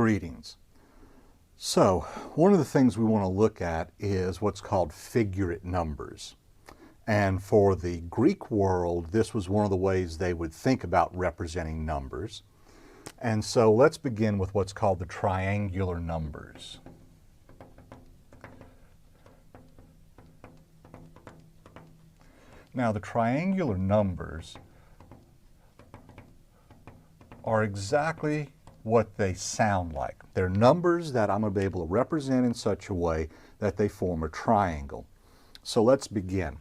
Greetings. So, one of the things we want to look at is what's called figurate numbers. And for the Greek world, this was one of the ways they would think about representing numbers. And so let's begin with what's called the triangular numbers. Now, the triangular numbers are exactly what they sound like. They're numbers that I'm going to be able to represent in such a way that they form a triangle. So let's begin.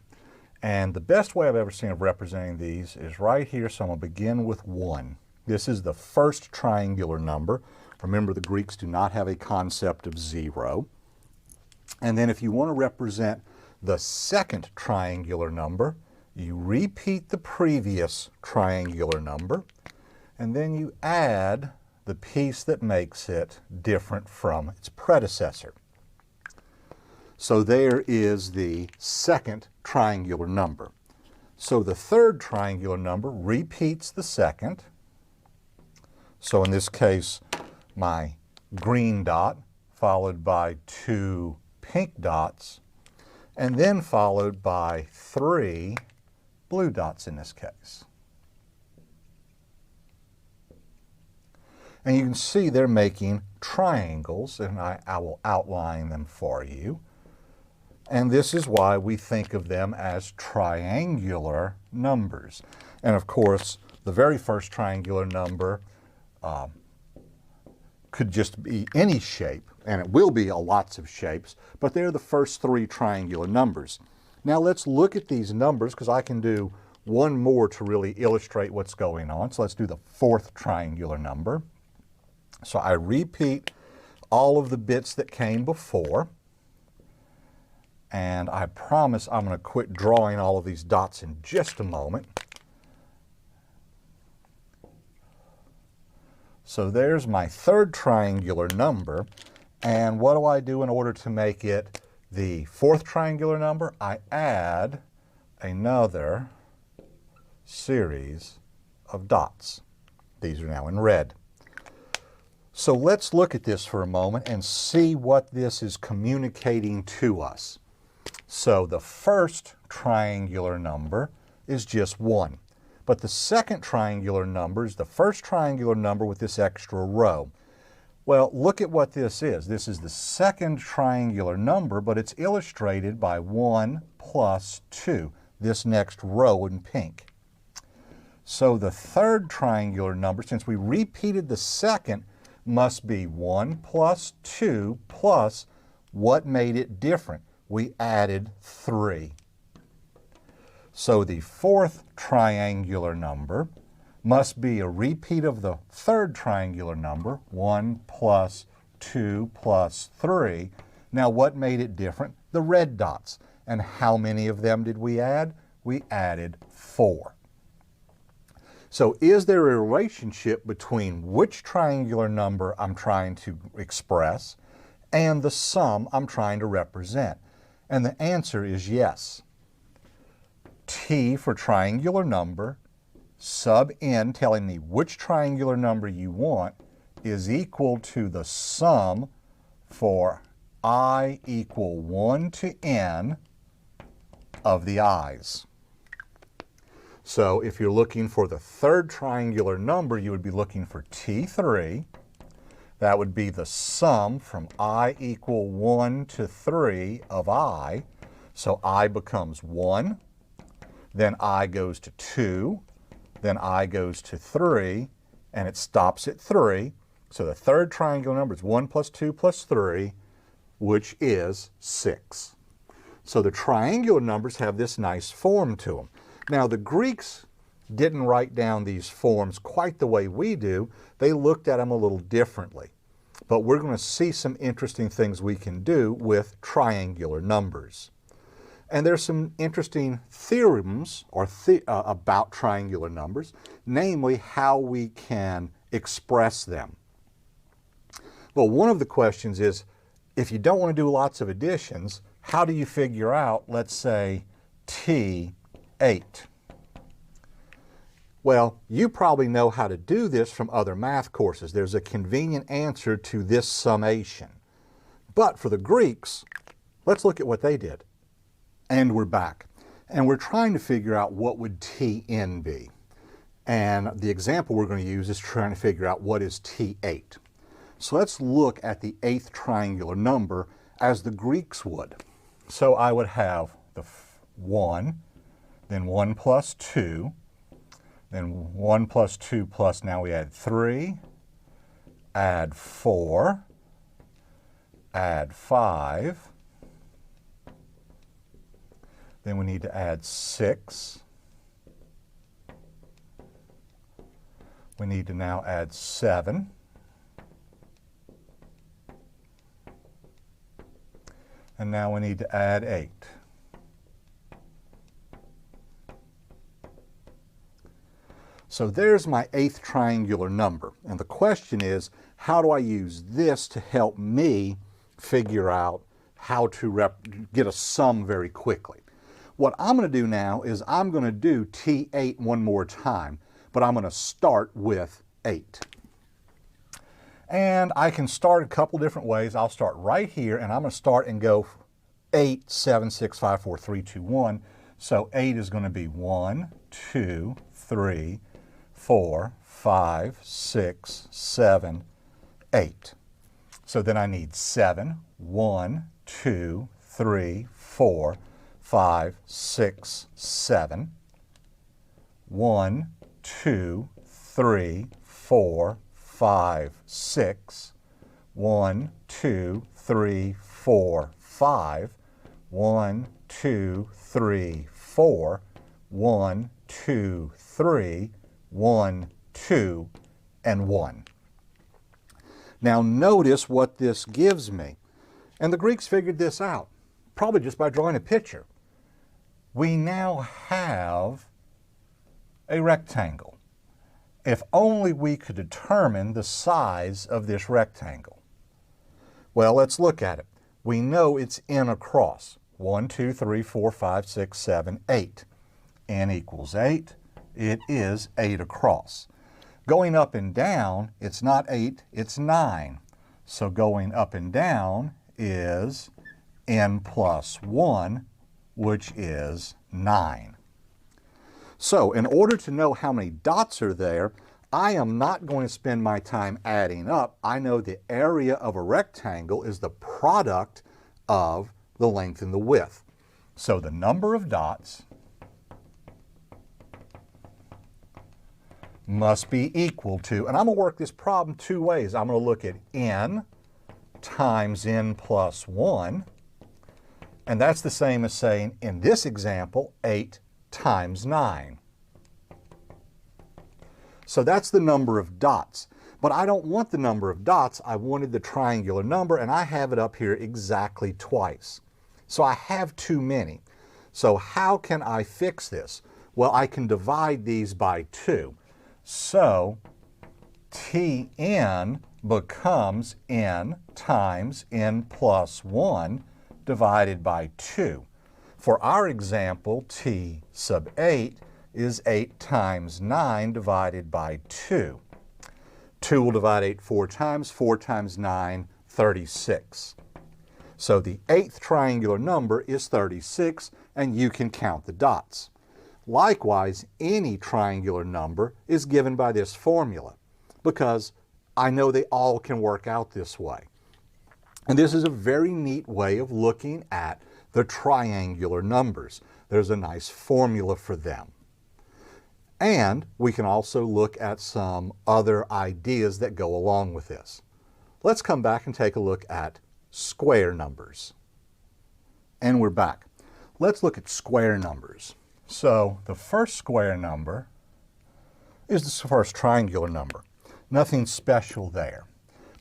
And the best way I've ever seen of representing these is right here. So I'm going to begin with 1. This is the first triangular number. Remember, the Greeks do not have a concept of 0. And then if you want to represent the second triangular number, you repeat the previous triangular number, and then you add the piece that makes it different from its predecessor. So there is the second triangular number. So the third triangular number repeats the second. So in this case, my green dot followed by 2 pink dots, and then followed by 3 blue dots in this case. And you can see they're making triangles, and I will outline them for you. And this is why we think of them as triangular numbers. And of course, the very first triangular number could just be any shape, and it will be lots of shapes, but they're the first 3 triangular numbers. Now let's look at these numbers, because I can do one more to really illustrate what's going on. So let's do the fourth triangular number. So I repeat all of the bits that came before, and I promise I'm going to quit drawing all of these dots in just a moment. So there's my third triangular number, and what do I do in order to make it the fourth triangular number? I add another series of dots. These are now in red. So let's look at this for a moment and see what this is communicating to us. So the first triangular number is just 1. But the second triangular number is the first triangular number with this extra row. Well, look at what this is. This is the second triangular number, but it's illustrated by 1 plus 2, this next row in pink. So the third triangular number, since we repeated the second, must be 1 plus 2 plus what made it different? We added 3. So the fourth triangular number must be a repeat of the third triangular number, 1 plus 2 plus 3. Now what made it different? The red dots. And how many of them did we add? We added 4. So is there a relationship between which triangular number I'm trying to express and the sum I'm trying to represent? And the answer is yes. T for triangular number, sub n telling me which triangular number you want, is equal to the sum for I equal 1 to n of the i's. So if you're looking for the third triangular number, you would be looking for T3. That would be the sum from I equal 1 to 3 of I. So I becomes 1, then I goes to 2, then I goes to 3, and it stops at 3. So the third triangular number is 1 plus 2 plus 3, which is 6. So the triangular numbers have this nice form to them. Now, the Greeks didn't write down these forms quite the way we do. They looked at them a little differently. But we're going to see some interesting things we can do with triangular numbers. And there's some interesting theorems about triangular numbers, namely how we can express them. Well, one of the questions is, if you don't want to do lots of additions, how do you figure out, let's say, T8? Well, you probably know how to do this from other math courses. There's a convenient answer to this summation. But for the Greeks, let's look at what they did. And we're back. And we're trying to figure out what would Tn be. And the example we're going to use is trying to figure out what is T8. So let's look at the 8th triangular number as the Greeks would. So I would have the 1, then 1 plus 2, then 1 plus 2 plus, now we add 3, add 4, add 5, then we need to add 6, we need to now add 7, and now we need to add 8. So there's my 8th triangular number. And the question is, how do I use this to help me figure out how to get a sum very quickly? What I'm going to do now is I'm going to do T8 one more time, but I'm going to start with 8. And I can start a couple different ways. I'll start right here, and I'm going to start and go 8, 7, 6, 5, 4, 3, 2, 1. So 8 is going to be 1, 2, 3, 4, 5, 6, 7, 8. So then I need 7, 1, 2, 3, 4, 5, 6, 7. 1, 2, 3, 4, 5, 6. 1, 2, 3, 4, 5. 1, 2, 3, 4. 1, 2, 3. 1, 2, and 1. Now notice what this gives me. And the Greeks figured this out, probably just by drawing a picture. We now have a rectangle. If only we could determine the size of this rectangle. Well, let's look at it. We know it's n across. 1, 2, 3, 4, 5, 6, 7, 8. N equals 8. It is 8 across. Going up and down, it's not 8, it's 9. So going up and down is n plus 1, which is 9. So in order to know how many dots are there, I am not going to spend my time adding up. I know the area of a rectangle is the product of the length and the width. So the number of dots must be equal to, and I'm going to work this problem two ways. I'm going to look at n times n plus 1, and that's the same as saying, in this example, 8 times 9. So that's the number of dots. But I don't want the number of dots. I wanted the triangular number, and I have it up here exactly twice. So I have too many. So how can I fix this? Well, I can divide these by 2. So Tn becomes n times n plus 1 divided by 2. For our example, T sub 8 is 8 times 9 divided by 2. 2 will divide 8 4 times. 4 times 9, 36. So the 8th triangular number is 36, and you can count the dots. Likewise, any triangular number is given by this formula, because I know they all can work out this way. And this is a very neat way of looking at the triangular numbers. There's a nice formula for them. And we can also look at some other ideas that go along with this. Let's come back and take a look at square numbers. And we're back. Let's look at square numbers. So the first square number is the first triangular number. Nothing special there.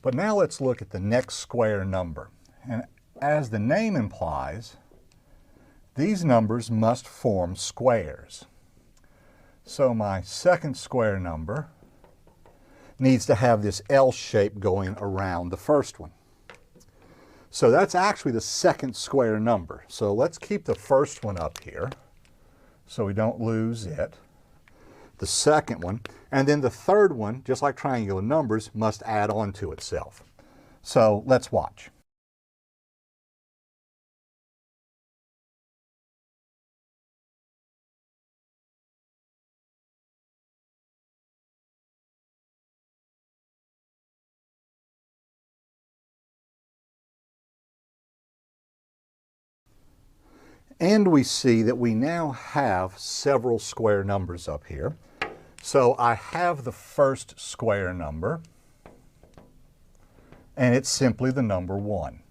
But now let's look at the next square number. And as the name implies, these numbers must form squares. So my second square number needs to have this L shape going around the first one. So that's actually the second square number. So let's keep the first one up here so we don't lose it. the second one, and then the third one, just like triangular numbers, must add on to itself. So let's watch. And we see that we now have several square numbers up here. So I have the first square number, and it's simply the number 1.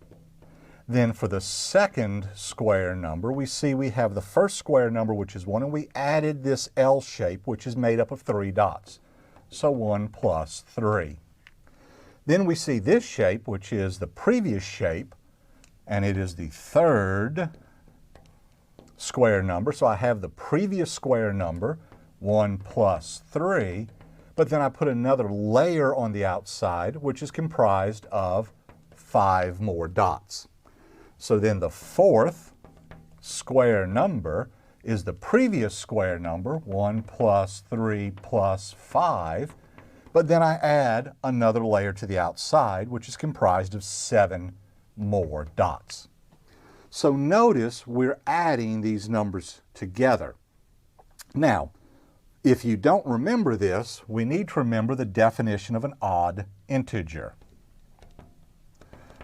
Then for the second square number, we see we have the first square number, which is 1, and we added this L shape, which is made up of 3 dots. So 1 plus 3. Then we see this shape, which is the previous shape, and it is the third square number. So I have the previous square number, 1 plus 3, but then I put another layer on the outside, which is comprised of 5 more dots. So then the fourth square number is the previous square number, 1 plus 3 plus 5, but then I add another layer to the outside, which is comprised of 7 more dots. So notice we're adding these numbers together. Now, if you don't remember this, we need to remember the definition of an odd integer.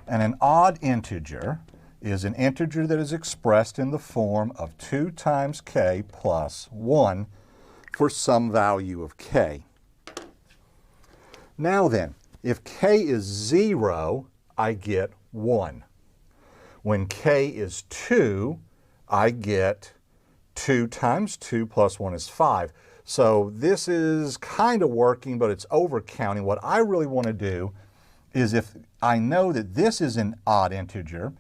And an odd integer is an integer that is expressed in the form of 2 times k plus 1 for some value of k. Now then, if k is 0, I get 1. When k is 2, I get 2 times 2 plus 1 is 5. So this is kind of working, but it's overcounting. What I really want to do is, if I know that this is an odd integer,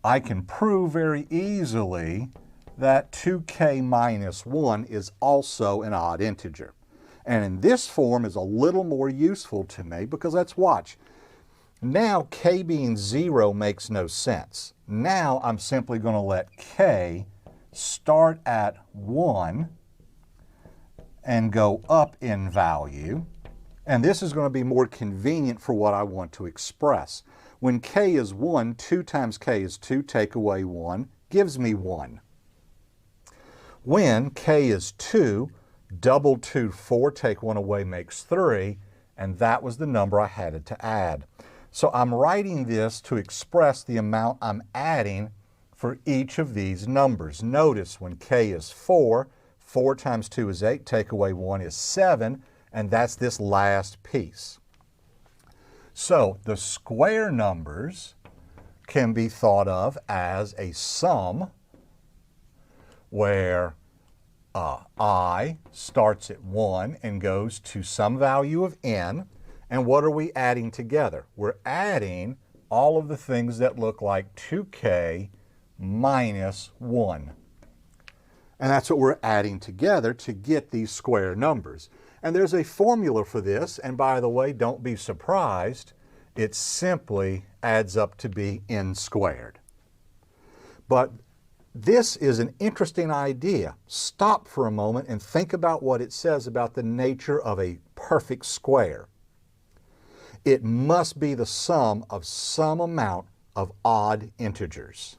I can prove very easily that 2k minus 1 is also an odd integer. And in this form is a little more useful to me because let's watch. Now k being 0 makes no sense. Now I'm simply going to let k start at 1 and go up in value. And this is going to be more convenient for what I want to express. When k is 1, 2 times k is 2, take away 1, gives me 1. When k is 2, double 2, 4, take 1 away makes 3, and that was the number I had to add. So I'm writing this to express the amount I'm adding for each of these numbers. Notice when k is 4, 4 times 2 is 8, take away 1 is 7, and that's this last piece. So the square numbers can be thought of as a sum where I starts at 1 and goes to some value of n. And what are we adding together? We're adding all of the things that look like 2k minus 1. And that's what we're adding together to get these square numbers. And there's a formula for this, and by the way, don't be surprised, it simply adds up to be n squared. But this is an interesting idea. Stop for a moment and think about what it says about the nature of a perfect square. It must be the sum of some amount of odd integers.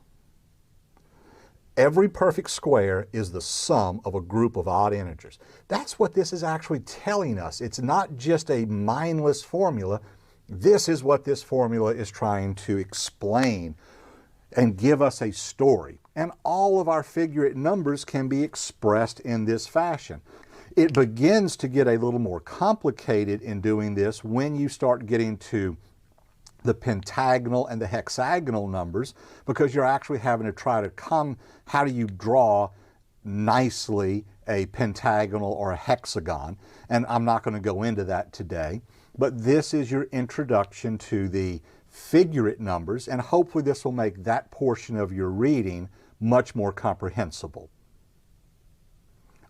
Every perfect square is the sum of a group of odd integers. That's what this is actually telling us. It's not just a mindless formula. This is what this formula is trying to explain and give us a story. And all of our figurate numbers can be expressed in this fashion. It begins to get a little more complicated in doing this when you start getting to the pentagonal and the hexagonal numbers, because you're actually having to try to how do you draw nicely a pentagonal or a hexagon, and I'm not going to go into that today, but this is your introduction to the figurate numbers, and hopefully this will make that portion of your reading much more comprehensible.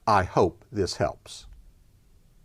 I hope this helps.